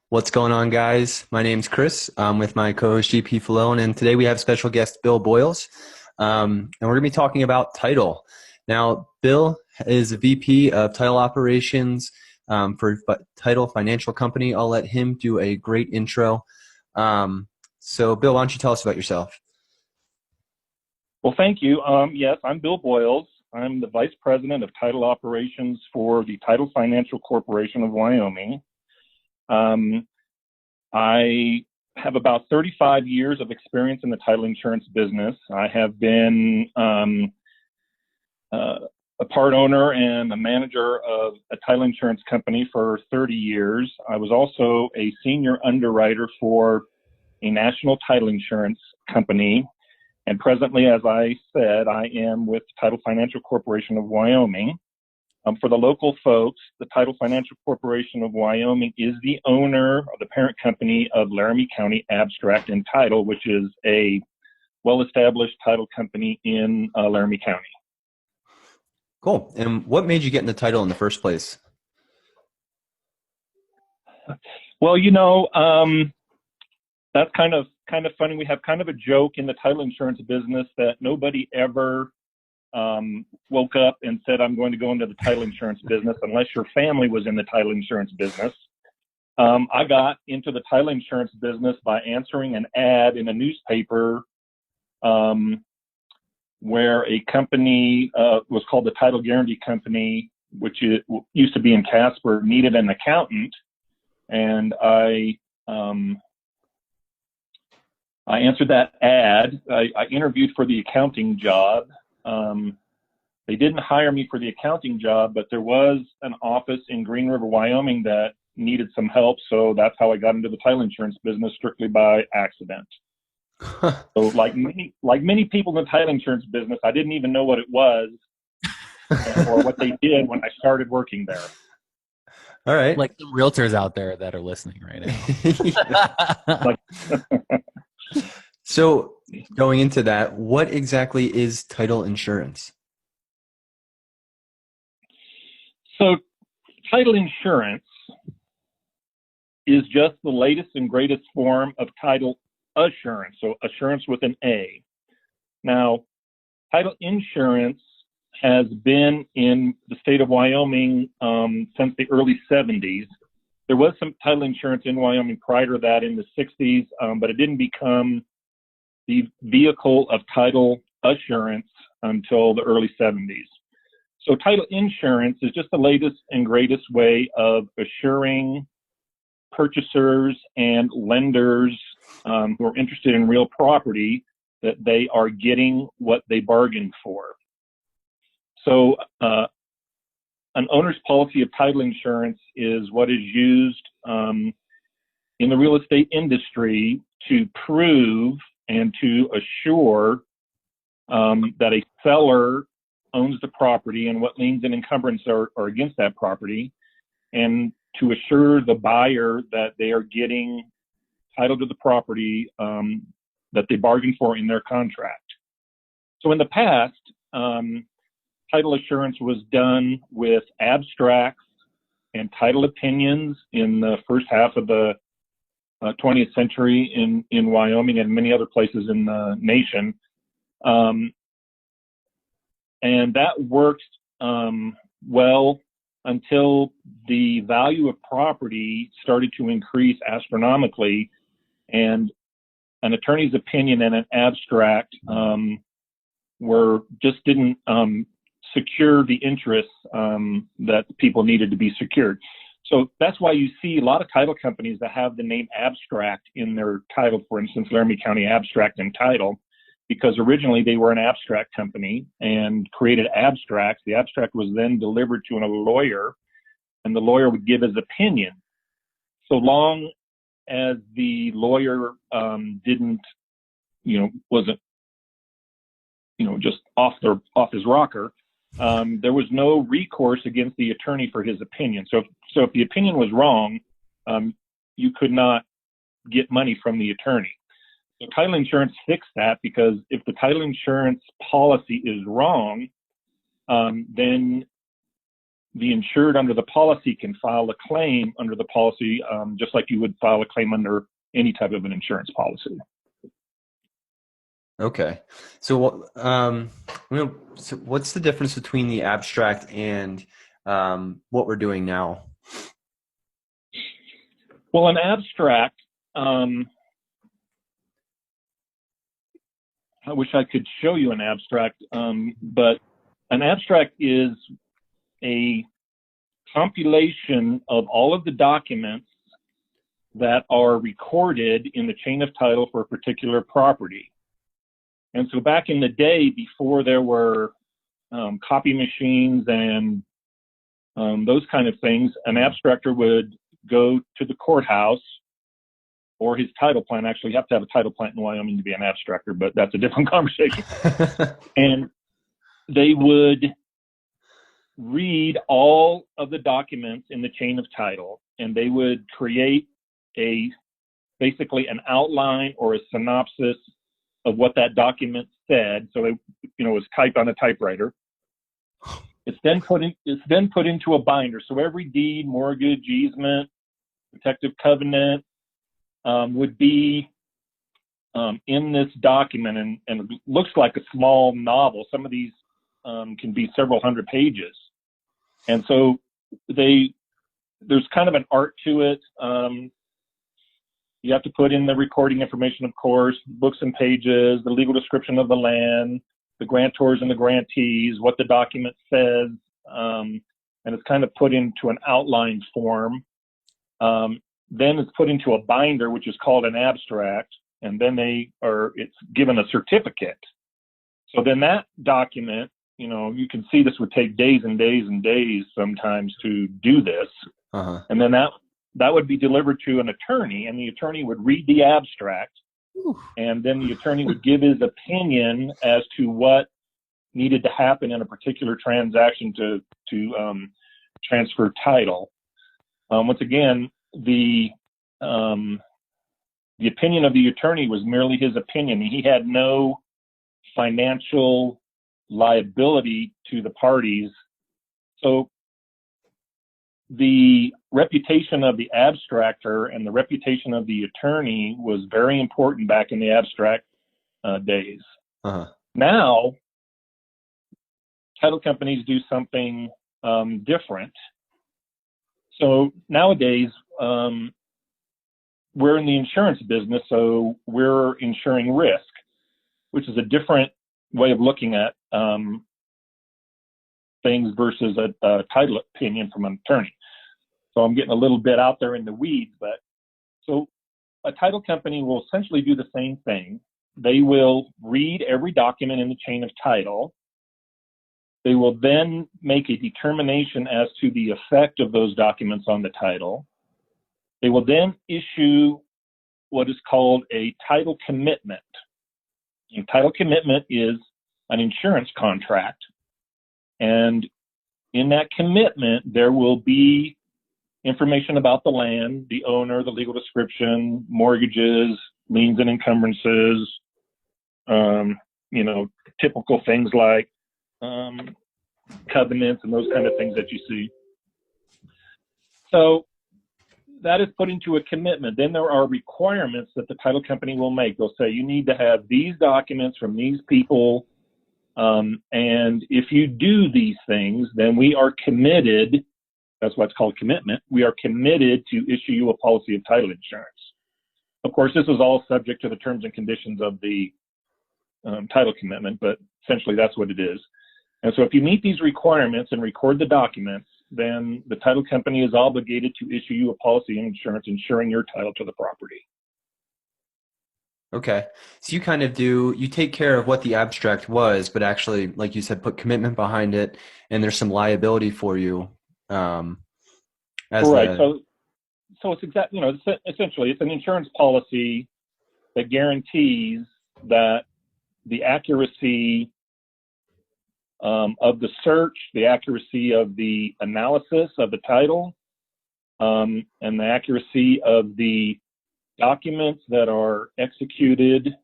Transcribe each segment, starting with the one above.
What's going on, guys? My name's Chris. I'm with my co-host GP Falone, and today we have special guest Bill Boyles, and we're going to be talking about title. Now, Bill is a VP of Title Operations for Title Financial Company. I'll let him do a great intro. So, Bill, why don't you tell us about yourself? Well, thank you. Yes, I'm Bill Boyles. I'm the Vice President of Title Operations for the Title Financial Corporation of Wyoming. I have about 35 years of experience in the title insurance business. I have been a part owner and a manager of a title insurance company for 30 years. I was also a senior underwriter for a national title insurance company. And presently, as I said, I am with Title Financial Corporation of Wyoming. For the local folks, the Title Financial Corporation of Wyoming is the owner of the parent company of Laramie County Abstract and Title, which is a well-established title company in Laramie County. Cool. And what made you get into title in the first place? Well, that's kind of funny. We have kind of a joke in the title insurance business that nobody ever woke up and said, I'm going to go into the title insurance business unless your family was in the title insurance business. I got into the title insurance business by answering an ad in a newspaper where a company was called the Title Guarantee Company, which used to be in Casper, needed an accountant. And I answered that ad. I interviewed for the accounting job. They didn't hire me for the accounting job, but there was an office in Green River, Wyoming that needed some help. So that's how I got into the title insurance business, strictly by accident. So like many people in the title insurance business, I didn't even know what it was or what they did when I started working there. All right. Like the realtors out there that are listening right now. So going into that, what exactly is title insurance? So title insurance is just the latest and greatest form of title assurance, so assurance with an A. Now, title insurance has been in the state of Wyoming since the early 70s. There was some title insurance in Wyoming prior to that in the 60s, but it didn't become the vehicle of title assurance until the early 70s. So title insurance is just the latest and greatest way of assuring purchasers and lenders who are interested in real property that they are getting what they bargained for. So an owner's policy of title insurance is what is used in the real estate industry to prove and to assure that a seller owns the property and what liens and encumbrances are against that property, and to assure the buyer that they are getting title to the property that they bargained for in their contract. So in the past, title assurance was done with abstracts and title opinions in the first half of the 20th century in Wyoming and many other places in the nation. And that worked well until the value of property started to increase astronomically, and an attorney's opinion and an abstract didn't secure the interests that people needed to be secured. So that's why you see a lot of title companies that have the name abstract in their title, for instance, Laramie County Abstract and Title, because originally they were an abstract company and created abstracts. The abstract was then delivered to a lawyer, and the lawyer would give his opinion. So long as the lawyer wasn't, just off his rocker, there was no recourse against the attorney for his opinion. So if the opinion was wrong, you could not get money from the attorney. So title insurance fixed that, because if the title insurance policy is wrong, then the insured under the policy can file a claim under the policy, just like you would file a claim under any type of an insurance policy. Okay. So, so what's the difference between the abstract and what we're doing now? Well, an abstract, I wish I could show you an abstract, but an abstract is a compilation of all of the documents that are recorded in the chain of title for a particular property. And so back in the day, before there were copy machines and those kind of things, an abstractor would go to the courthouse, or his title plant. Actually, you have to have a title plant in Wyoming to be an abstractor, but that's a different conversation. And they would read all of the documents in the chain of title, and they would create basically an outline or a synopsis of what that document said. So it, was typed on a typewriter. It's then put into a binder. So every deed, mortgage, easement, protective covenant would be in this document, and it looks like a small novel. Some of these can be several hundred pages. And so there's kind of an art to it. You have to put in the recording information, of course, books and pages, the legal description of the land, the grantors and the grantees, what the document says, and it's kind of put into an outline form. Then it's put into a binder, which is called an abstract, and then it's given a certificate. So then that document, you can see this would take days and days and days sometimes to do this. Uh-huh. And then that would be delivered to an attorney, and the attorney would read the abstract. Ooh. And then the attorney would give his opinion as to what needed to happen in a particular transaction to transfer title. Once again, the opinion of the attorney was merely his opinion. He had no financial liability to the parties. So the reputation of the abstractor and the reputation of the attorney was very important back in the abstract days. Uh-huh. Now, title companies do something different. So nowadays, we're in the insurance business, so we're insuring risk, which is a different way of looking at things versus a title opinion from an attorney. So I'm getting a little bit out there in the weeds, but so a title company will essentially do the same thing. They will read every document in the chain of title. They will then make a determination as to the effect of those documents on the title. They will then issue what is called a title commitment. A title commitment is an insurance contract. And in that commitment, there will be information about the land, the owner, the legal description, mortgages, liens and encumbrances, typical things like covenants and those kind of things that you see. So that is put into a commitment. Then there are requirements that the title company will make. They'll say, you need to have these documents from these people. And if you do these things, then we are committed. That's what's called commitment. We are committed to issue you a policy of title insurance. Of course, this is all subject to the terms and conditions of the title commitment, but essentially that's what it is. And so if you meet these requirements and record the documents, then the title company is obligated to issue you a policy of insurance insuring your title to the property. Okay. So you take care of what the abstract was, but actually, like you said, put commitment behind it, and there's some liability for you. Right. So it's essentially it's an insurance policy that guarantees that the accuracy of the search, the accuracy of the analysis of the title, and the accuracy of the documents that are executed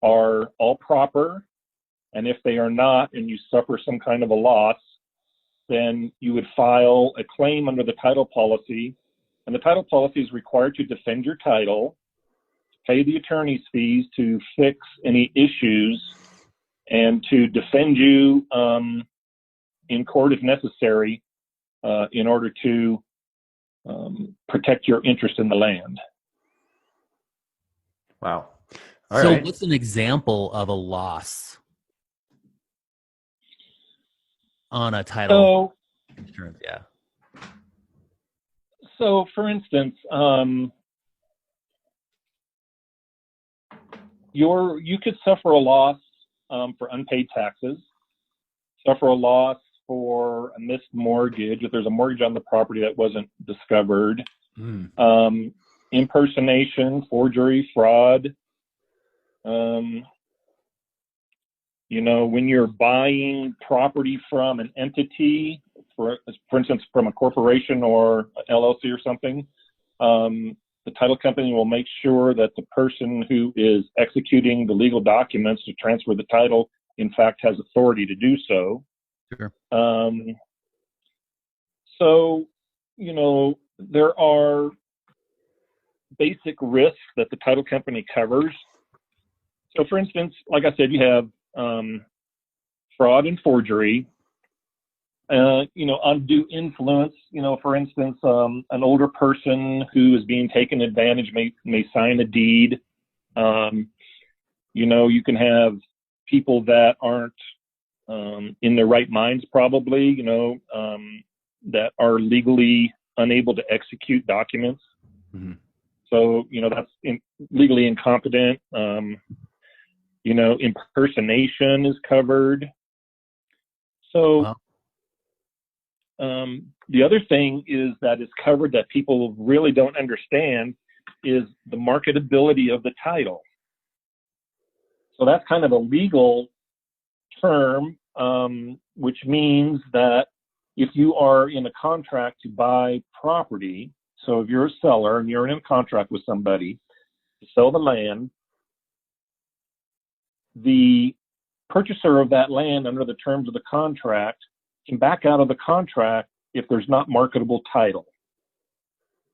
are all proper. And if they are not, and you suffer some kind of a loss, then you would file a claim under the title policy, and the title policy is required to defend your title, pay the attorney's fees to fix any issues, and to defend you in court if necessary in order to protect your interest in the land. Wow. All So right. what's an example of a loss on a title insurance? Yeah. So for instance, you could suffer a loss for unpaid taxes, suffer a loss for a missed mortgage if there's a mortgage on the property that wasn't discovered, impersonation, forgery, fraud. When you're buying property from an entity, for instance, from a corporation or LLC or something, the title company will make sure that the person who is executing the legal documents to transfer the title, in fact, has authority to do so. Sure. So, there are basic risks that the title company covers. So, for instance, like I said, you have fraud and forgery, undue influence. For instance, an older person who is being taken advantage may sign a deed. You can have people that aren't in their right minds, probably, that are legally unable to execute documents. Mm-hmm. So, that's legally incompetent. Impersonation is covered. So, Wow. The other thing is that is covered that people really don't understand is the marketability of the title. So that's kind of a legal term, which means that if you are in a contract to buy property, so if you're a seller and you're in a contract with somebody to sell the land, the purchaser of that land under the terms of the contract can back out of the contract if there's not marketable title.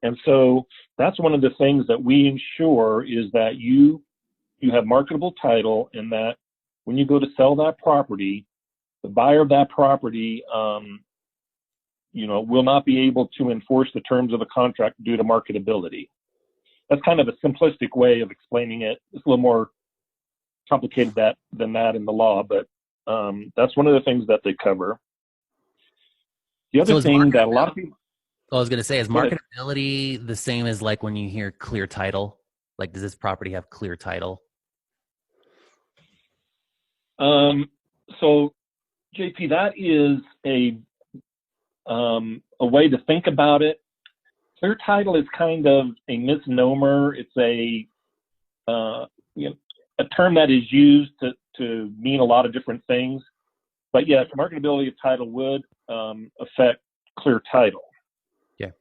And so that's one of the things that we ensure is that you have marketable title, and that when you go to sell that property, the buyer of that property, will not be able to enforce the terms of the contract due to marketability. That's kind of a simplistic way of explaining it. It's a little more complicated than that in the law, but that's one of the things that they cover. The other thing that a lot of people... I was going to say, is marketability the same as like when you hear clear title? Like, does this property have clear title? So, JP, that is a way to think about it. Clear title is kind of a misnomer. It's a term that is used to mean a lot of different things. But yes, marketability of title would affect clear title. Yeah.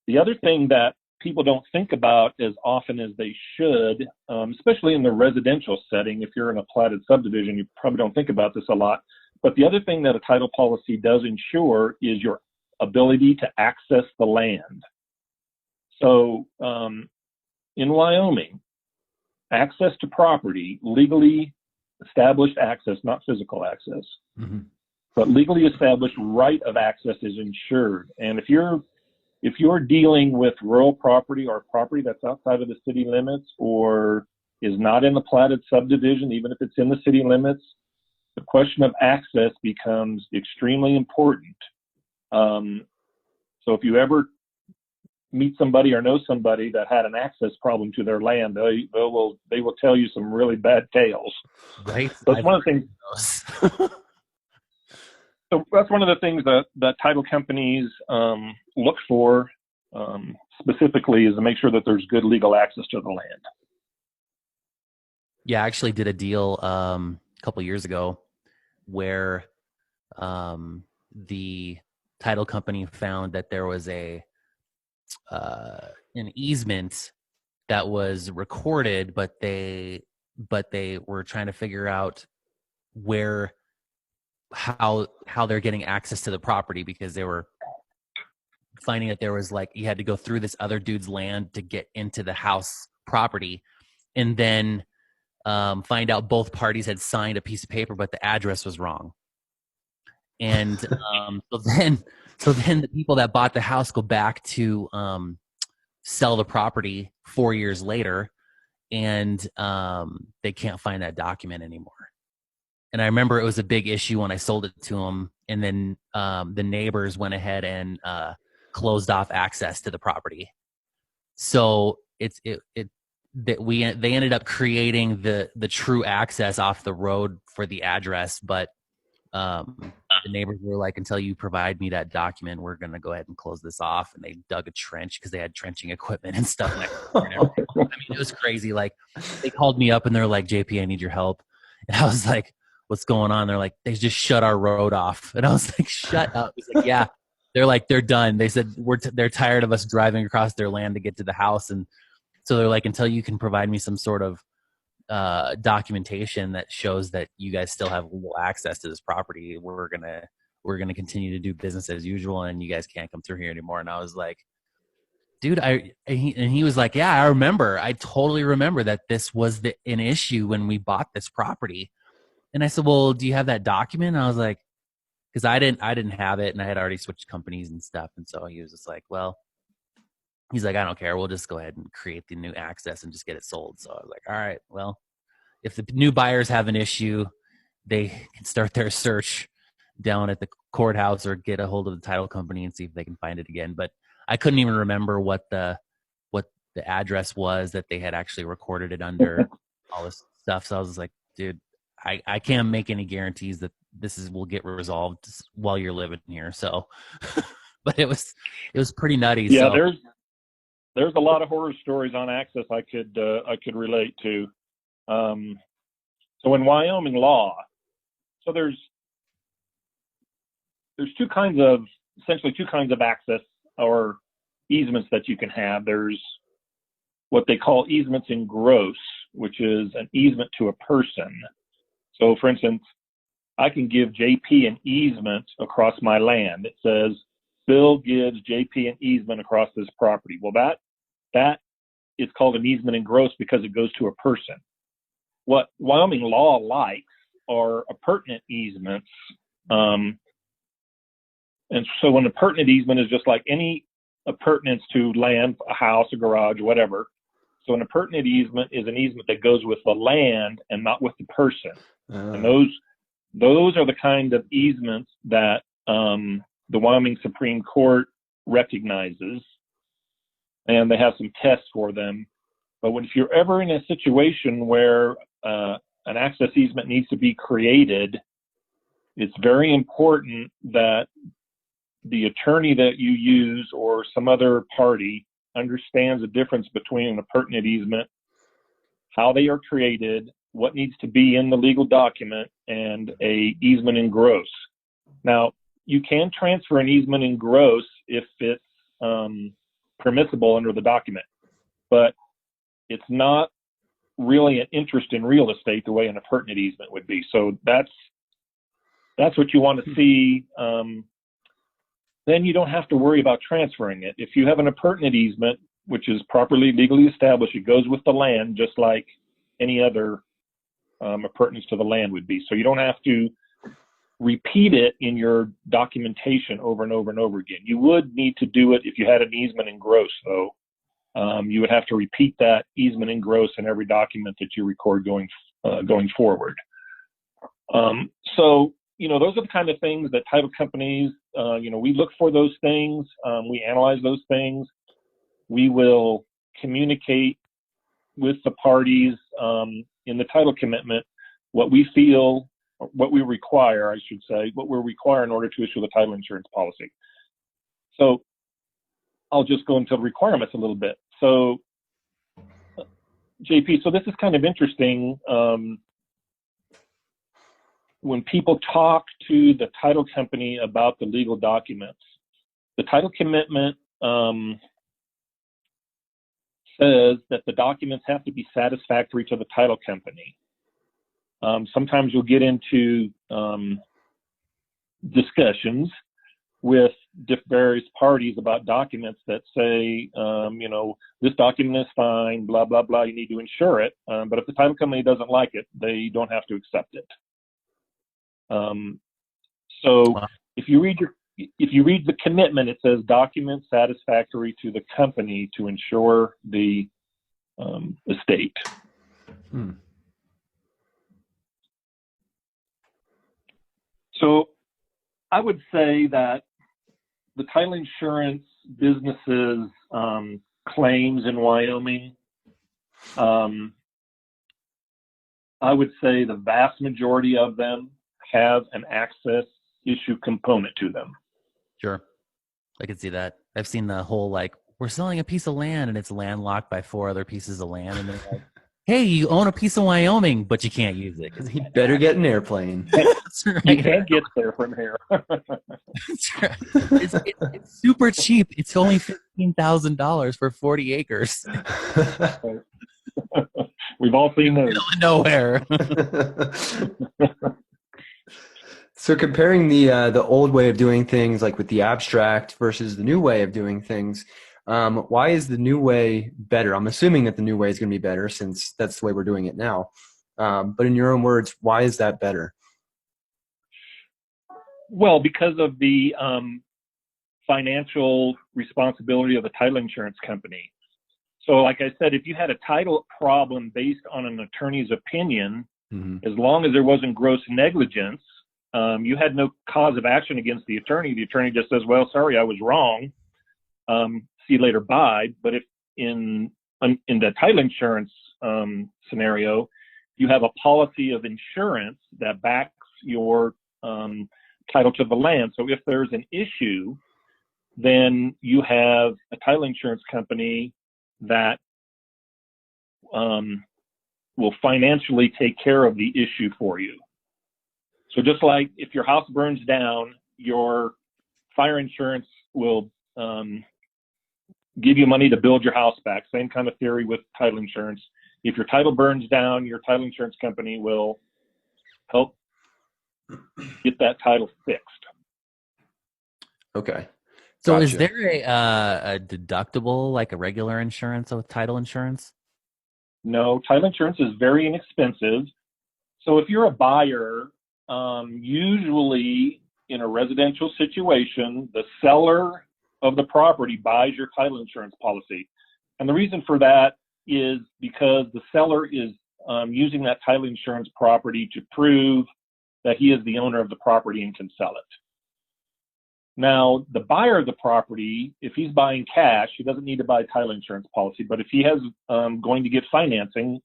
The other thing that people don't think about as often as they should, especially in the residential setting, if you're in a platted subdivision, you probably don't think about this a lot. But the other thing that a title policy does ensure is your ability to access the land. So in Wyoming, access to property, legally established access, not physical access, but legally established right of access is insured. And if you're dealing with rural property or property that's outside of the city limits or is not in the platted subdivision, even if it's in the city limits, the question of access becomes extremely important. So if you ever meet somebody or know somebody that had an access problem to their land, they will tell you some really bad tales. Right. That's one of the things. So that's one of the things that title companies look for specifically, is to make sure that there's good legal access to the land. Yeah, I actually did a deal a couple years ago where the title company found that there was an easement that was recorded, but they were trying to figure out where how they're getting access to the property, because they were finding that there was like, you had to go through this other dude's land to get into the house property, and then find out both parties had signed a piece of paper, but the address was wrong. And so then the people that bought the house go back to sell the property 4 years later, and they can't find that document anymore. And I remember it was a big issue when I sold it to them, and then the neighbors went ahead and closed off access to the property. So they ended up creating the true access off the road for the address, but the neighbors were like, until you provide me that document, we're going to go ahead and close this off. And they dug a trench because they had trenching equipment and stuff. I mean, it was crazy. Like, they called me up and they're like, JP, I need your help. And I was like, what's going on? They're like, they just shut our road off. And I was like, shut up. He's like, yeah. They're like, they're done. They said, they're tired of us driving across their land to get to the house. And so they're like, until you can provide me some sort of documentation that shows that you guys still have legal access to this property, we're gonna continue to do business as usual, and you guys can't come through here anymore. And I was like, dude, and he was like, yeah, I totally remember that this was an issue when we bought this property. And I said, well, do you have that document? And I was like, because I didn't have it, and I had already switched companies and stuff. And so he was just like, well, he's like, I don't care, we'll just go ahead and create the new access and just get it sold. So I was like, all right, well, if the new buyers have an issue, they can start their search down at the courthouse or get a hold of the title company and see if they can find it again. But I couldn't even remember what the address was that they had actually recorded it under, all this stuff. So I was just like, dude, I can't make any guarantees that will get resolved while you're living here. So, but it was pretty nutty. Yeah, so. there's a lot of horror stories on access I could relate to. So in Wyoming law, so there's essentially two kinds of access or easements that you can have. There's what they call easements in gross, which is an easement to a person. So for instance, I can give JP an easement across my land. It says, Bill gives JP an easement across this property. Well, that is called an easement in gross because it goes to a person. What Wyoming law likes are appurtenant easements. And so an appurtenant easement is just like any appurtenance to land, a house, a garage, whatever. So an appurtenant easement is an easement that goes with the land and not with the person. And those are the kind of easements that the Wyoming Supreme Court recognizes, and they have some tests for them. But if you're ever in a situation where an access easement needs to be created, it's very important that the attorney that you use or some other party understands the difference between an appurtenant easement, how they are created, what needs to be in the legal document, and a easement in gross. Now, you can transfer an easement in gross if it's permissible under the document, but it's not really an interest in real estate the way an appurtenant easement would be. So that's what you want to see. Then you don't have to worry about transferring it. If you have an appurtenant easement, which is properly legally established, it goes with the land just like any other appurtenance to the land would be. So you don't have to repeat it in your documentation over and over and over again. You would need to do it if you had an easement in gross, though. You would have to repeat that easement in gross in every document that you record going forward. So, those are the kind of things that title companies, we look for those things. We analyze those things. We will communicate with the parties in the title commitment what we feel, what we require, I should say, what we require in order to issue the title insurance policy. So I'll just go into the requirements a little bit. So JP, so this is kind of interesting. When people talk to the title company about the legal documents, the title commitment says that the documents have to be satisfactory to the title company. Sometimes you'll get into discussions with various parties about documents that say, this document is fine, blah, blah, blah, you need to insure it. But if the title company doesn't like it, they don't have to accept it. So Wow. if you read the commitment, it says document satisfactory to the company to insure the estate. So I would say that the title insurance businesses claims in Wyoming, I would say the vast majority of them have an access issue component to them. Sure. I could see that. I've seen the whole, like, we're selling a piece of land and it's landlocked by 4 other pieces of land. And they're like, hey, you own a piece of Wyoming, but you can't use it. You better get an airplane. That's right. You can't get there from here. That's right. It's super cheap. It's only $15,000 for 40 acres. We've all seen those. Middle of nowhere. So comparing the old way of doing things, like with the abstract, versus the new way of doing things, why is the new way better? I'm assuming that the new way is going to be better since that's the way we're doing it now. But in your own words, why is that better? Well, because of the financial responsibility of the title insurance company. So like I said, if you had a title problem based on an attorney's opinion, as long as there wasn't gross negligence, you had no cause of action against the attorney. The attorney just says, well, sorry, I was wrong. See you later, bye. But if in the title insurance scenario, you have a policy of insurance that backs your title to the land. So if there's an issue, then you have a title insurance company that will financially take care of the issue for you. So just like if your house burns down, your fire insurance will give you money to build your house back. Same kind of theory with title insurance. If your title burns down, your title insurance company will help get that title fixed. Okay. So Gotcha. is there a deductible, like a regular insurance with title insurance? No, title insurance is very inexpensive. So if you're a buyer, usually in a residential situation, the seller of the property buys your title insurance policy. And the reason for that is because the seller is using that title insurance property to prove that he is the owner of the property and can sell it. Now, the buyer of the property, if he's buying cash, he doesn't need to buy a title insurance policy. But if he has going to get financing,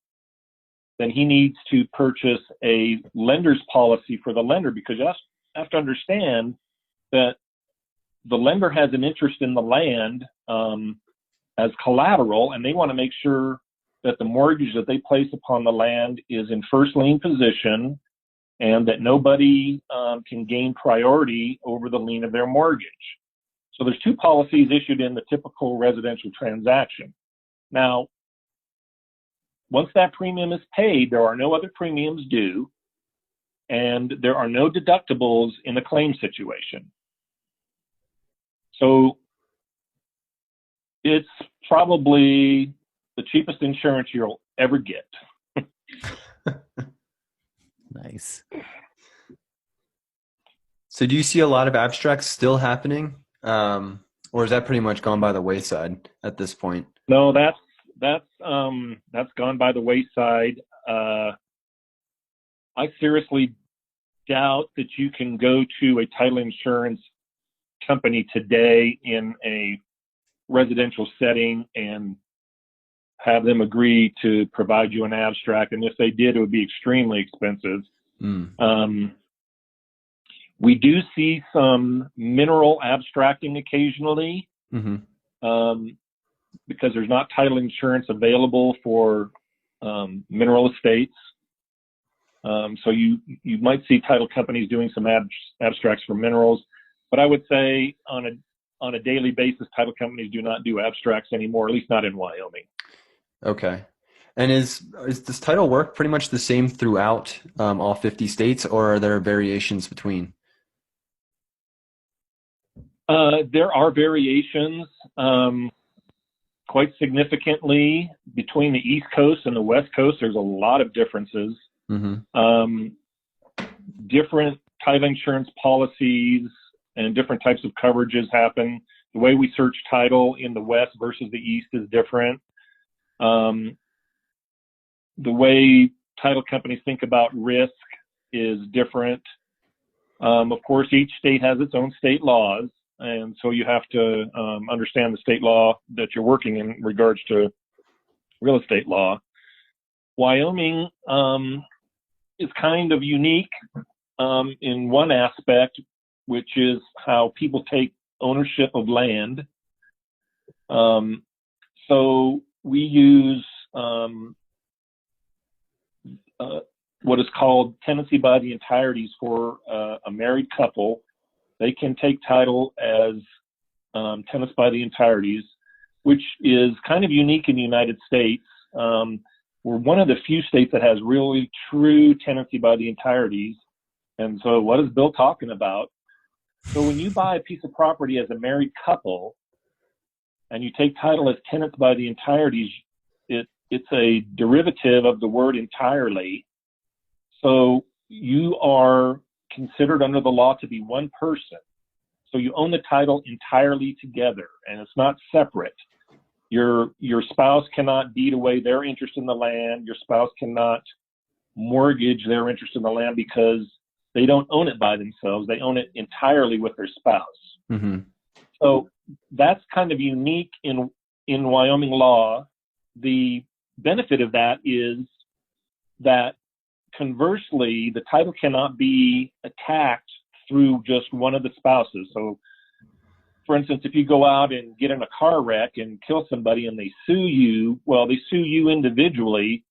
then he needs to purchase a lender's policy for the lender, because you have to understand that the lender has an interest in the land as collateral, and they want to make sure that the mortgage that they place upon the land is in first lien position and that nobody can gain priority over the lien of their mortgage. So there's 2 policies issued in the typical residential transaction. Now, once that premium is paid, there are no other premiums due, and there are no deductibles in a claim situation. So it's probably the cheapest insurance you'll ever get. Nice. So do you see a lot of abstracts still happening? Or is that pretty much gone by the wayside at this point? No, that's gone by the wayside. I seriously doubt that you can go to a title insurance company today in a residential setting and have them agree to provide you an abstract. And if they did, it would be extremely expensive. We do see some mineral abstracting occasionally because there's not title insurance available for mineral estates. So you might see title companies doing some abstracts for minerals, but I would say on a daily basis, title companies do not do abstracts anymore, at least not in Wyoming. Okay. And is this title work pretty much the same throughout all 50 states, or are there variations between? There are variations quite significantly between the East Coast and the West Coast. There's a lot of differences. Mm-hmm. Different title insurance policies and different types of coverages happen. The way we search title in the West versus the East is different. The way title companies think about risk is different. Of course, each state has its own state laws, and so you have to understand the state law that you're working in regards to real estate law. Wyoming is kind of unique in one aspect, which is how people take ownership of land. So we use what is called tenancy by the entireties for a married couple. They can take title as tenants by the entireties, which is kind of unique in the United States. We're one of the few states that has really true tenancy by the entireties. And so what is Bill talking about? So when you buy a piece of property as a married couple and you take title as tenants by the entireties, it's a derivative of the word entirely. So you are considered under the law to be one person. So you own the title entirely together, and it's not separate. Your spouse cannot deed away their interest in the land. Your spouse cannot mortgage their interest in the land because they don't own it by themselves. They own it entirely with their spouse. Mm-hmm. So that's kind of unique in Wyoming law. The benefit of that is that conversely, the title cannot be attacked through just one of the spouses. So, for instance, if you go out and get in a car wreck and kill somebody and they sue you, well, they sue you individually.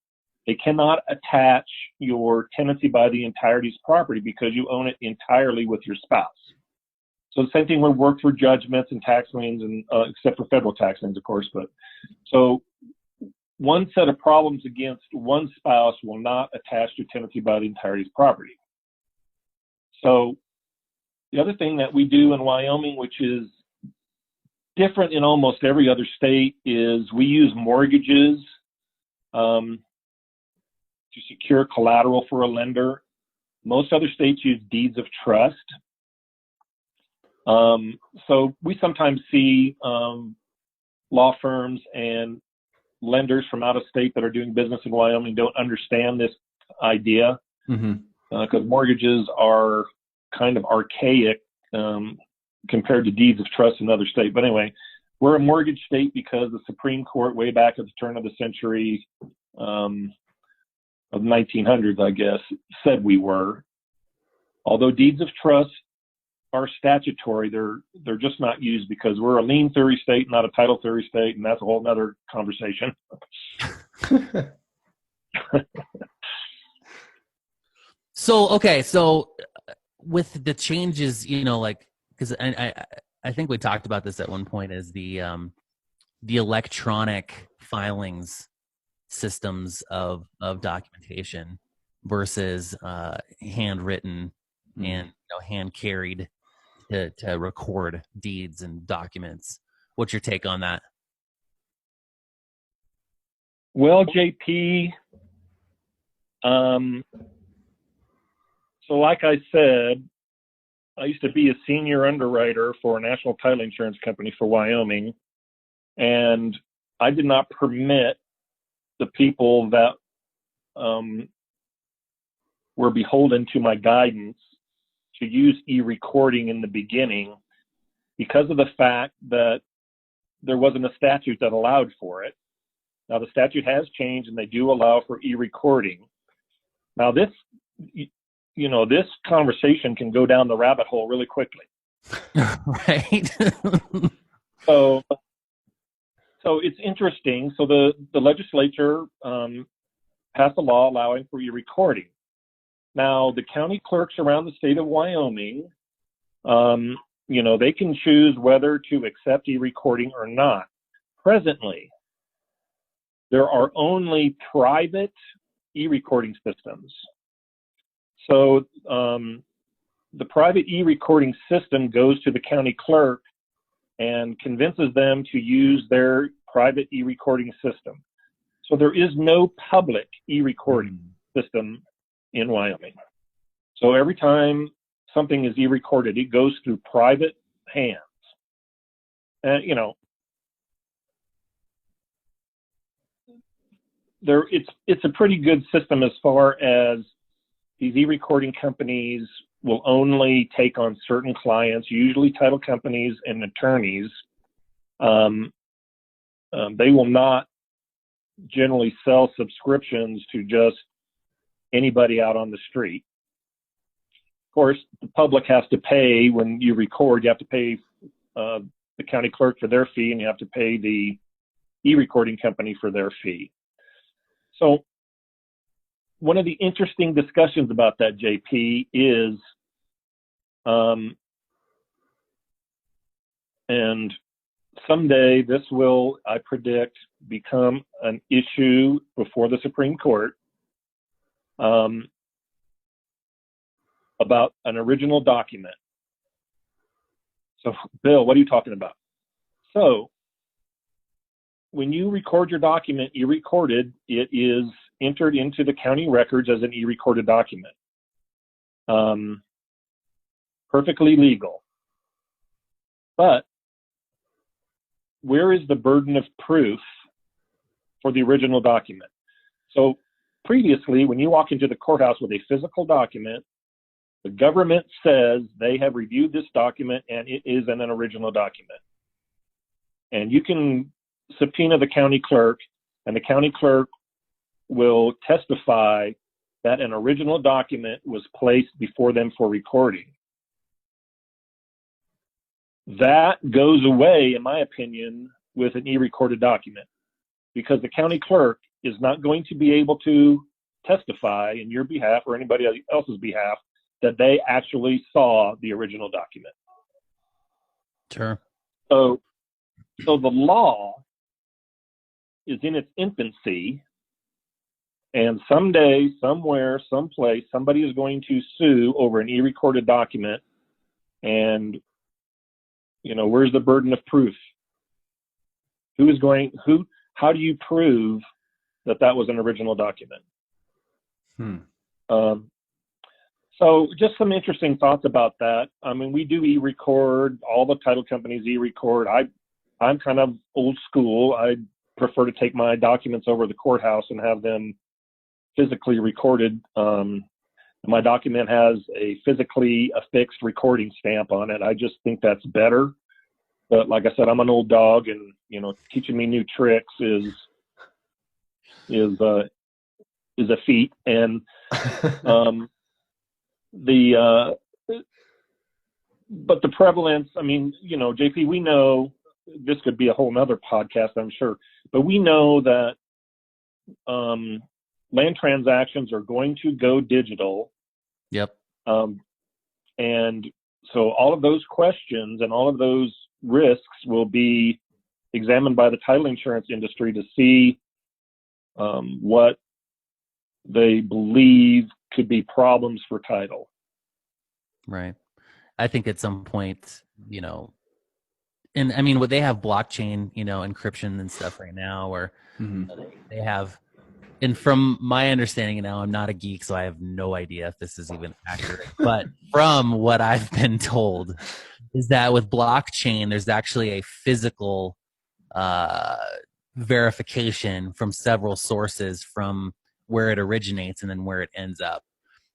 They cannot attach your tenancy by the entirety's property because you own it entirely with your spouse. So the same thing would work for judgments and tax liens, and except for federal tax liens, of course. But so one set of problems against one spouse will not attach to tenancy by the entirety's property. So the other thing that we do in Wyoming, which is different in almost every other state, is we use mortgages to secure collateral for a lender. Most other states use deeds of trust. So we sometimes see law firms and lenders from out of state that are doing business in Wyoming don't understand this idea because mortgages are kind of archaic compared to deeds of trust in other states. But anyway, we're a mortgage state because the Supreme Court, way back at the turn of the century, of 1900s, I guess, said we were. Although deeds of trust are statutory, they're just not used because we're a lien theory state, not a title theory state, and that's a whole nother conversation. So with the changes, because I think we talked about this at one point, is the electronic filings systems of documentation versus handwritten and hand carried to record deeds and documents. What's your take on that? Well, JP, so like I said, I used to be a senior underwriter for a national title insurance company for Wyoming, and I did not permit the people that were beholden to my guidance to use ERecording in the beginning because of the fact that there wasn't a statute that allowed for it. Now, the statute has changed, and they do allow for ERecording. Now, this conversation can go down the rabbit hole really quickly. Right. So it's interesting. So the legislature passed a law allowing for ERecording. Now, the county clerks around the state of Wyoming, they can choose whether to accept ERecording or not. Presently, there are only private ERecording systems. So the private e-recording system goes to the county clerk and convinces them to use their private e-recording system. So there is no public e-recording system in Wyoming. So every time something is e-recorded, it goes through private hands. And, you know, it's a pretty good system as far as these e-recording companies will only take on certain clients, usually title companies and attorneys. They will not generally sell subscriptions to just anybody out on the street. Of course, the public has to pay when you record. You have to pay the county clerk for their fee, and you have to pay the e-recording company for their fee. So one of the interesting discussions about that, JP, is, and someday this will, I predict, become an issue before the Supreme Court, about an original document. So, Bill, what are you talking about? So, when you record your document, e-recorded, it is entered into the county records as an e-recorded document. Perfectly legal. But where is the burden of proof for the original document? So previously, when you walk into the courthouse with a physical document, the government says they have reviewed this document and it is an original document. And you can subpoena the county clerk, and the county clerk will testify that an original document was placed before them for recording. That goes away, in my opinion, with an e-recorded document, because the county clerk is not going to be able to testify in your behalf or anybody else's behalf that they actually saw the original document. Sure. So the law is in its infancy, and someday, somewhere, someplace, somebody is going to sue over an e-recorded document. And, you know, where's the burden of proof? How do you prove that that was an original document? So just some interesting thoughts about that. I mean, we do e-record, all the title companies e-record. I'm kind of old school. I prefer to take my documents over the courthouse and have them physically recorded. My document has a physically affixed recording stamp on it. I just think that's better. But like I said, I'm an old dog, and, you know, teaching me new tricks is a feat. And but the prevalence, I mean, you know, JP, we know this could be a whole nother podcast, I'm sure, but we know that land transactions are going to go digital. Yep. And so all of those questions and all of those risks will be examined by the title insurance industry to see what they believe could be problems for title. Right. I think at some point, you know, and I mean, what they have blockchain, you know, encryption and stuff right now, or they have, and from my understanding now, I'm not a geek, so I have no idea if this is even accurate, but from what I've been told is that with blockchain, there's actually a physical verification from several sources from where it originates and then where it ends up.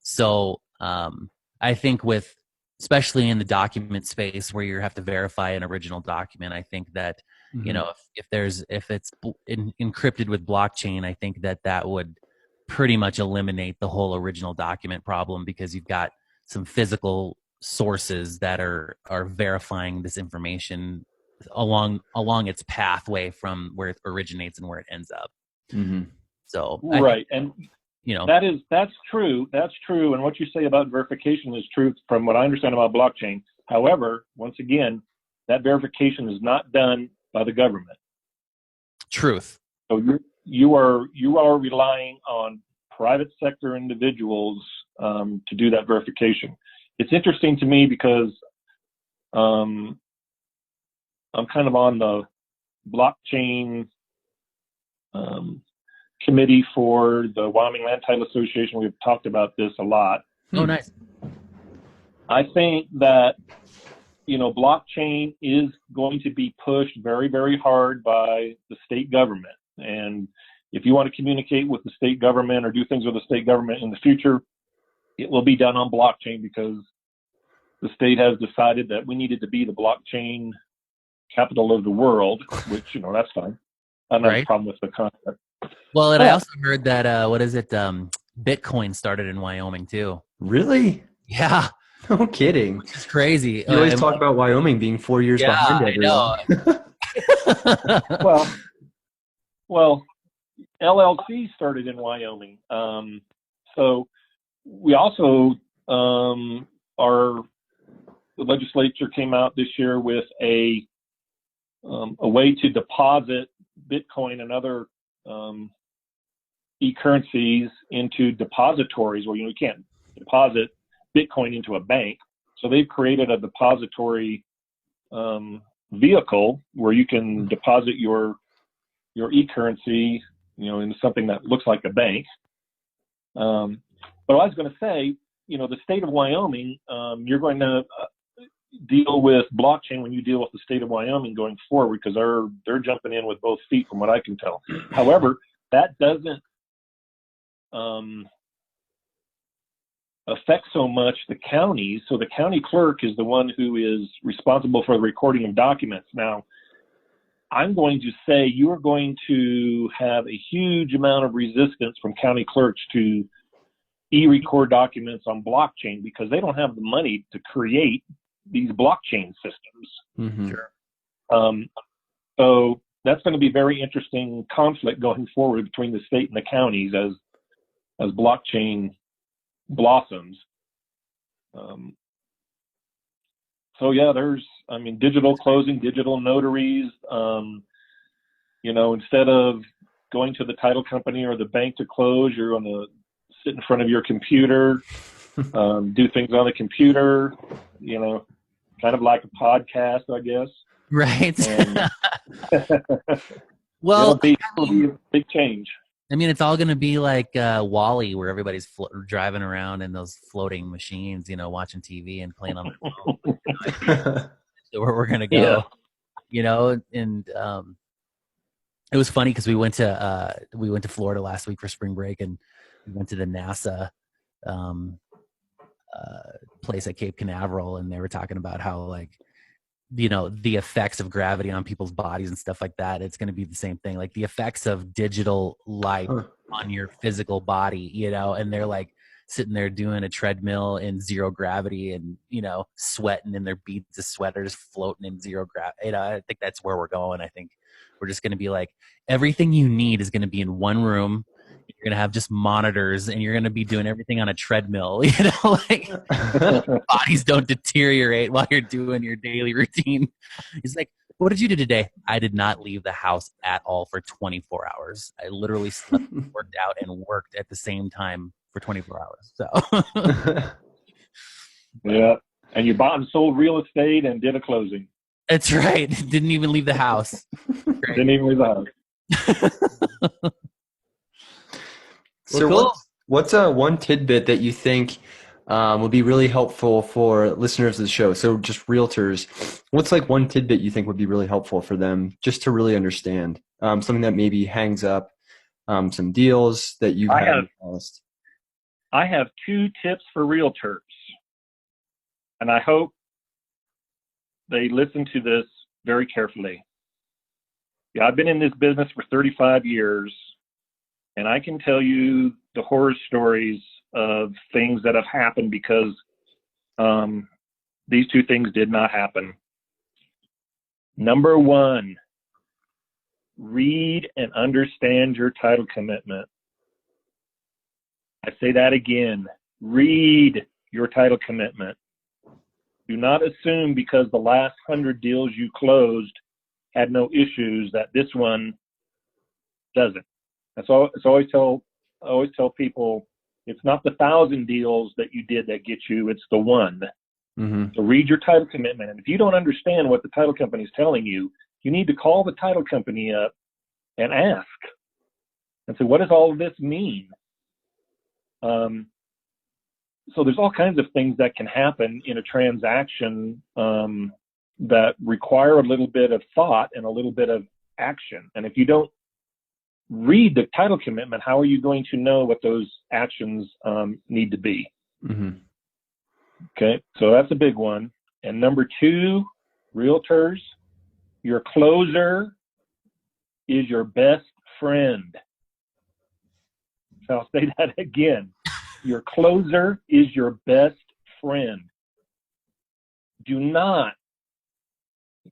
So I think with, especially in the document space where you have to verify an original document, I think that, you know, if it's encrypted with blockchain, I think that would pretty much eliminate the whole original document problem, because you've got some physical sources that are verifying this information along its pathway from where it originates and where it ends up. So right. And you know, that's true. That's true. And what you say about verification is true from what I understand about blockchain. However, once again, that verification is not done by the government. Truth. So you are relying on private sector individuals to do that verification. it's interesting to me because I'm kind of on the blockchain committee for the Wyoming Land Title Association. We've talked about this a lot. Oh, nice. I think that, blockchain is going to be pushed very, very hard by the state government. And if you want to communicate with the state government or do things with the state government in the future, it will be done on blockchain because the state has decided that we needed to be the blockchain capital of the world, which, that's fine. I don't have a problem with the concept. Well, and I also heard that, Bitcoin started in Wyoming too. Really? Yeah. No kidding. Which is crazy. You always talk about Wyoming being 4 years behind everyone. I know. Well, LLC started in Wyoming. So we also, the legislature came out this year with a way to deposit Bitcoin and other e-currencies into depositories where you can't deposit Bitcoin into a bank. So they've created a depository vehicle where you can deposit your e-currency, into something that looks like a bank. But I was going to say, the state of Wyoming, you're going to deal with blockchain when you deal with the state of Wyoming going forward because they're jumping in with both feet from what I can tell. However, that doesn't affect so much the counties. So the county clerk is the one who is responsible for the recording of documents. Now, I'm going to say you are going to have a huge amount of resistance from county clerks to e-record documents on blockchain because they don't have the money to create these blockchain systems. Mm-hmm. Sure. So that's going to be a very interesting conflict going forward between the state and the counties as blockchain blossoms. So yeah, there's, digital closing, digital notaries, instead of going to the title company or the bank to close, you're going to sit in front of your computer, do things on the computer, kind of like a podcast, I guess. Right. And well, it'll be a big change. It's all going to be like Wall-E, where everybody's driving around in those floating machines, watching TV and playing on their phone. So where we're going to go, and it was funny because we went to Florida last week for spring break, and we went to the NASA place at Cape Canaveral, and they were talking about how the effects of gravity on people's bodies and stuff like that. It's going to be the same thing, like the effects of digital light on your physical body, and they're sitting there doing a treadmill in zero gravity and, sweating in their beads of sweat or just floating in zero gravity. I think that's where we're going. I think we're just going to be everything you need is going to be in one room. You're going to have just monitors and you're going to be doing everything on a treadmill, bodies don't deteriorate while you're doing your daily routine. He's like, what did you do today? I did not leave the house at all for 24 hours. I literally slept, worked out, and worked at the same time for 24 hours. So, yeah. And you bought and sold real estate and did a closing. That's right. Didn't even leave the house. Didn't even leave the house. So cool. what's one tidbit that you think would be really helpful for listeners of the show? So just realtors, what's one tidbit you think would be really helpful for them just to really understand something that maybe hangs up some deals that you've had in the past? I have 2 tips for realtors, and I hope they listen to this very carefully. Yeah, I've been in this business for 35 years, and I can tell you the horror stories of things that have happened because these 2 things did not happen. Number 1, read and understand your title commitment. I say that again, read your title commitment. Do not assume because the last 100 deals you closed had no issues that this one doesn't. I always tell people, It's not the 1,000 deals that you did that get you, it's the one. Mm-hmm. So read your title commitment. And if you don't understand what the title company is telling you, you need to call the title company up and ask and say, what does all of this mean? So there's all kinds of things that can happen in a transaction that require a little bit of thought and a little bit of action. And if you don't read the title commitment, how are you going to know what those actions need to be? Mm-hmm. Okay, so that's a big one. And number 2, realtors, your closer is your best friend. So I'll say that again. Your closer is your best friend. Do not,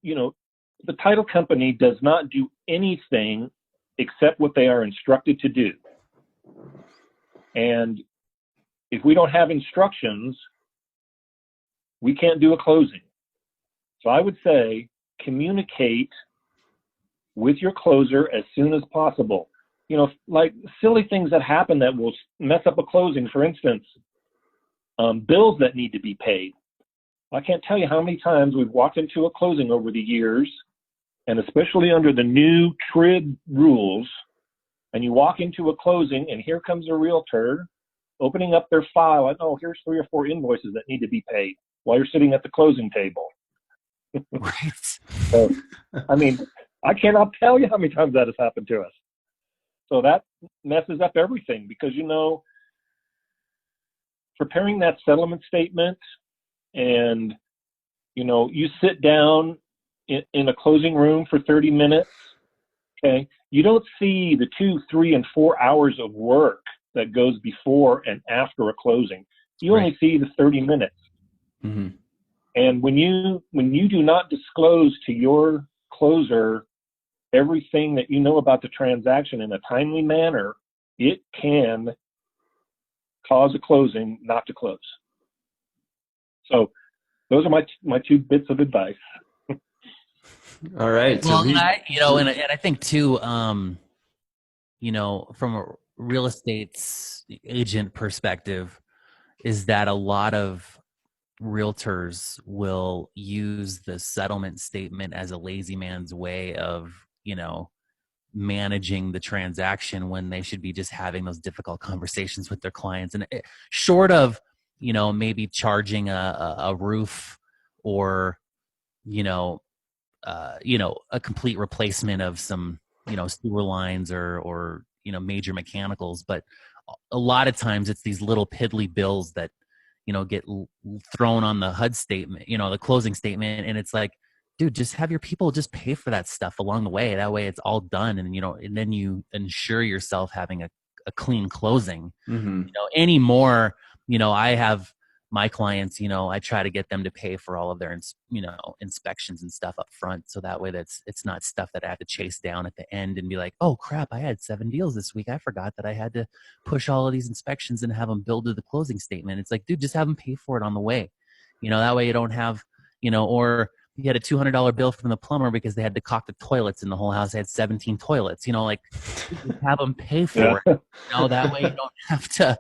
the title company does not do anything except what they are instructed to do. And if we don't have instructions, we can't do a closing. So I would say communicate with your closer as soon as possible. Like silly things that happen that will mess up a closing. For instance, bills that need to be paid. I can't tell you how many times we've walked into a closing over the years, and especially under the new TRID rules, and you walk into a closing and here comes a realtor opening up their file and, oh, here's 3 or 4 invoices that need to be paid while you're sitting at the closing table. Right. So, I mean, I cannot tell you how many times that has happened to us. So that messes up everything because, preparing that settlement statement and, you sit down in a closing room for 30 minutes, okay? You don't see the 2, 3, and 4 hours of work that goes before and after a closing. You only see the 30 minutes. Mm-hmm. And when you do not disclose to your closer everything that you know about the transaction in a timely manner, it can cause a closing not to close. So those are my 2 bits of advice. All right. Well, and I think too, from a real estate's agent perspective, is that a lot of realtors will use the settlement statement as a lazy man's way of, managing the transaction when they should be just having those difficult conversations with their clients. And short of, maybe charging a roof or, a complete replacement of some, sewer lines or major mechanicals. But a lot of times it's these little piddly bills that, get thrown on the HUD statement, the closing statement. And it's like, dude, just have your people just pay for that stuff along the way. That way it's all done. And, and then you ensure yourself having a clean closing. Mm-hmm. Anymore, I have my clients, I try to get them to pay for all of their, inspections and stuff up front. So that way it's not stuff that I have to chase down at the end and be like, oh crap, I had 7 deals this week. I forgot that I had to push all of these inspections and have them billed to the closing statement. It's like, dude, just have them pay for it on the way. That way you don't have, or you had a $200 bill from the plumber because they had to caulk the toilets in the whole house. They had 17 toilets, have them pay for it. That way you don't have to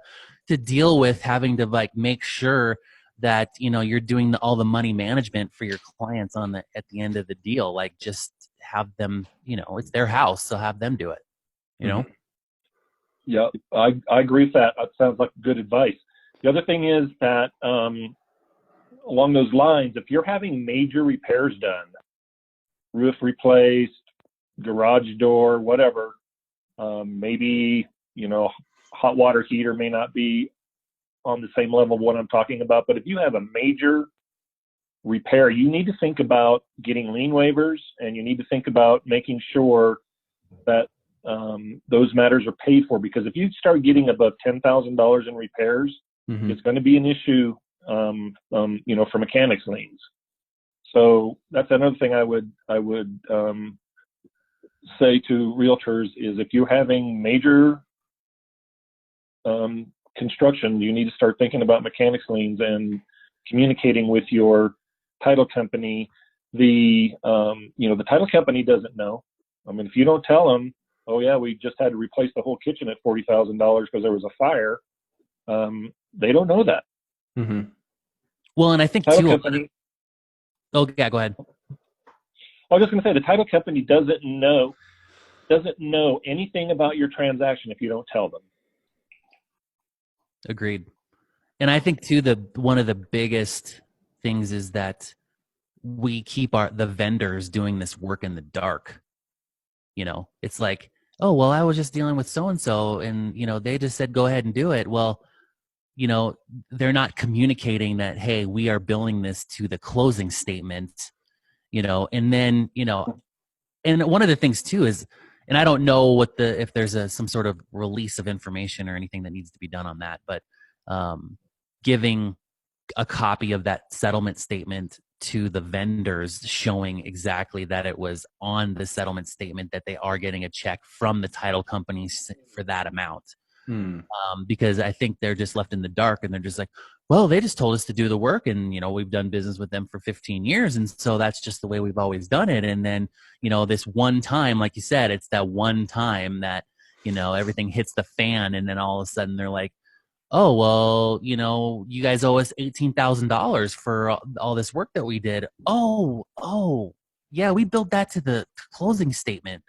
deal with having to make sure that, you're doing all the money management for your clients at the end of the deal. Just have them, it's their house. So have them do it, Mm-hmm. Yeah, I agree with that. That sounds like good advice. The other thing is that, along those lines, if you're having major repairs done, roof replaced, garage door, whatever, maybe, hot water heater may not be on the same level of what I'm talking about, but if you have a major repair, you need to think about getting lien waivers, and you need to think about making sure that those matters are paid for, because if you start getting above $10,000 in repairs, Mm-hmm. it's going to be an issue for mechanics liens. So that's another thing I would say to realtors is, if you're having major construction, you need to start thinking about mechanics liens and communicating with your title company. The title company doesn't know. I mean, if you don't tell them, oh yeah, we just had to replace the whole kitchen at $40,000 because there was a fire, They don't know that. Mm-hmm. Well, and I think Title too. company, Oh, yeah, go ahead. I was just going to say, the title company doesn't know anything about your transaction if you don't tell them. Agreed. And I think too, one of the biggest things is that we keep the vendors doing this work in the dark. It's like, oh, well, I was just dealing with so and so, and they just said go ahead and do it. Well, they're not communicating that, hey, we are billing this to the closing statement. And then and one of the things too is, and I don't know if there's some sort of release of information or anything that needs to be done on that, but giving a copy of that settlement statement to the vendors, showing exactly that it was on the settlement statement that they are getting a check from the title companies for that amount. Because I think they're just left in the dark, and they're just like, well, they just told us to do the work, and we've done business with them for 15 years, and so that's just the way we've always done it. And then this one time, like you said, it's that one time that everything hits the fan, and then all of a sudden they're like, oh, well, you guys owe us $18,000 for all this work that we did. Oh, yeah, we billed that to the closing statement.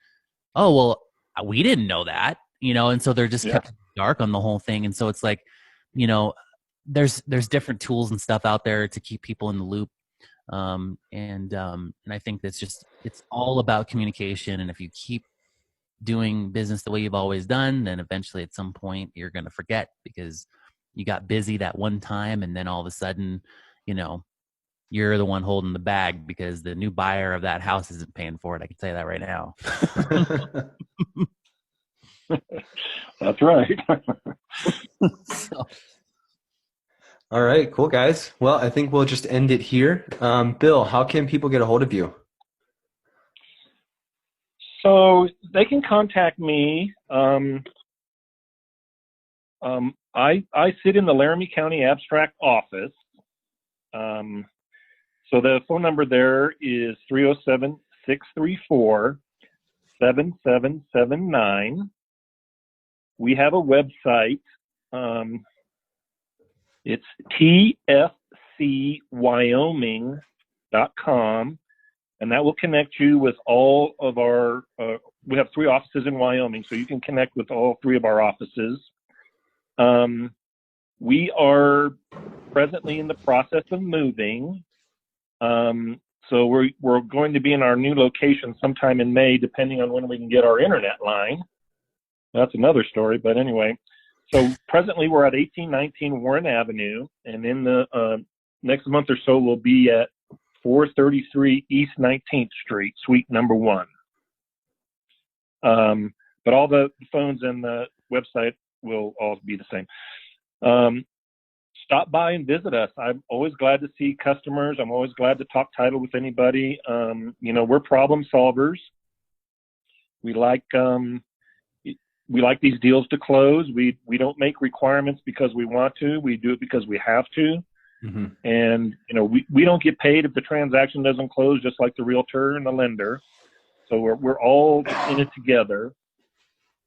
Oh, well, we didn't know that, and so they're just kept in the dark on the whole thing. And so it's like, there's different tools and stuff out there to keep people in the loop. And I think it's all about communication. And if you keep doing business the way you've always done, then eventually at some point you're going to forget because you got busy that one time, and then all of a sudden, you're the one holding the bag because the new buyer of that house isn't paying for it. I can tell you that right now. That's right. So, All right, cool guys. Well, I think we'll just end it here. Bill, how can people get a hold of you? So they can contact me. I sit in the Laramie County Abstract office. So the phone number there is 307-634-7779. We have a website. It's tfcwyoming.com, and that will connect you with all of our, we have 3 offices in Wyoming, so you can connect with all 3 of our offices. We are presently in the process of moving. So we're going to be in our new location sometime in May, depending on when we can get our internet line. That's another story, but anyway. So presently we're at 1819 Warren Avenue, and in the next month or so we'll be at 433 East 19th Street, Suite number 1. But all the phones and the website will all be the same. Stop by and visit us. I'm always glad to see customers. I'm always glad to talk title with anybody. We're problem solvers. We like these deals to close. We don't make requirements because we want to. We do it because we have to. Mm-hmm. And we don't get paid if the transaction doesn't close, just like the realtor and the lender. So we're all in it together.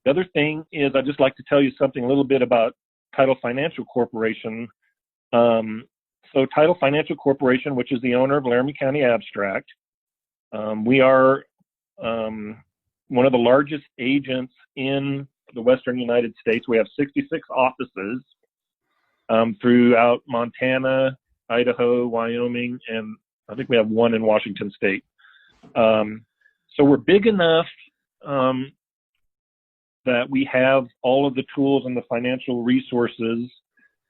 The other thing is, I'd just like to tell you something a little bit about Title Financial Corporation. So Title Financial Corporation, which is the owner of Laramie County Abstract, we are one of the largest agents in the Western United States. We have 66 offices throughout Montana, Idaho, Wyoming, and I think we have 1 in Washington State. So we're big enough that we have all of the tools and the financial resources,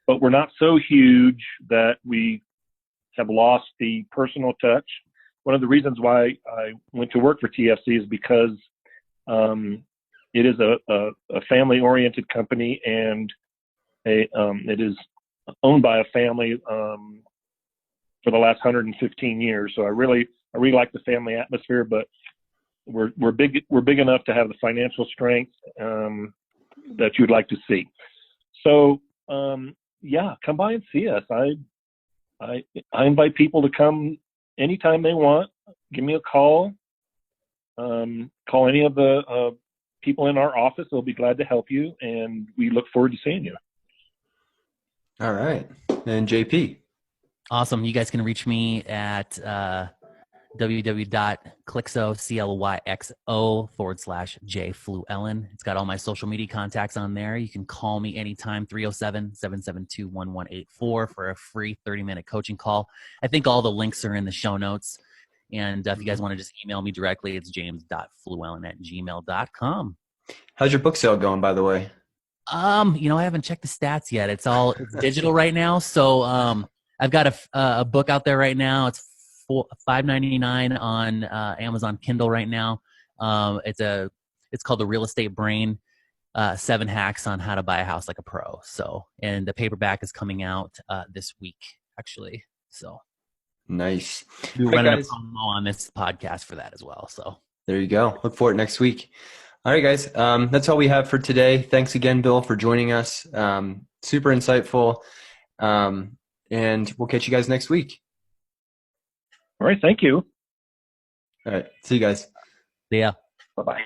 but we're not so huge that we have lost the personal touch. One of the reasons why I went to work for TFC is because it is a family-oriented company, and it is owned by a family for the last 115 years. So I really like the family atmosphere, but we're big enough to have the financial strength that you'd like to see. So come by and see us. I invite people to come anytime they want. Give me a call. Call any of the people in our office. They'll be glad to help you, and we look forward to seeing you. All right. And JP. Awesome. You guys can reach me at www.clixo.com/jfluellen. It's got all my social media contacts on there. You can call me anytime, 307-772-1184 for a free 30-minute coaching call. I think all the links are in the show notes. And if you guys want to just email me directly, it's james.fluellen@gmail.com. How's your book sale going, by the way? I haven't checked the stats yet. It's digital right now. So I've got a book out there right now. It's $5.99 on Amazon Kindle right now. It's called The Real Estate Brain, 7 Hacks on How to Buy a House Like a Pro. So, and the paperback is coming out this week, actually. So Nice. we're All right, running a guys. promo on this podcast for that as well. So There you go. Look for it next week. All right, guys. That's all we have for today. Thanks again, Bill, for joining us. Super insightful. And we'll catch you guys next week. All right. Thank you. All right. See you guys. yeah. Bye-bye.